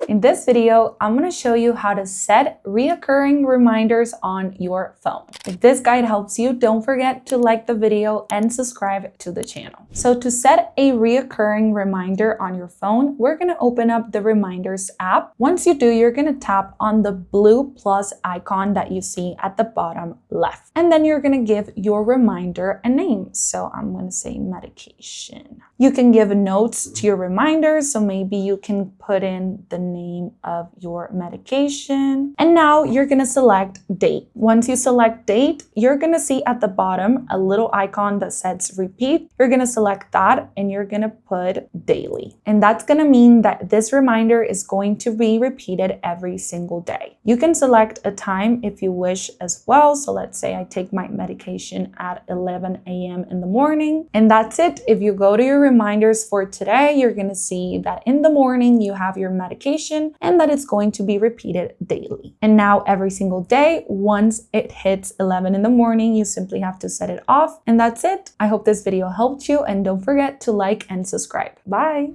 In this video, I'm going to show you how to set reoccurring reminders on your phone. If this guide helps you, don't forget to like the video and subscribe to the channel. So to set a reoccurring reminder on your phone, we're going to open up the Reminders app. Once you do, you're going to tap on the blue plus icon that you see at the bottom left. And then you're going to give your reminder a name. So I'm going to say medication. You can give notes to your reminders. So maybe you can put in the name of your medication. And now you're going to select date. Once you select date, you're going to see at the bottom a little icon that says repeat. You're going to select that and you're going to put daily. And that's going to mean that this reminder is going to be repeated every single day. You can select a time if you wish as well. So let's say I take my medication at 11 a.m. in the morning. And that's it. If you go to your reminders for today, you're going to see that in the morning you have your medication and that it's going to be repeated daily. And now every single day, once it hits 11 in the morning, you simply have to set it off. And that's it. I hope this video helped you and don't forget to like and subscribe. Bye.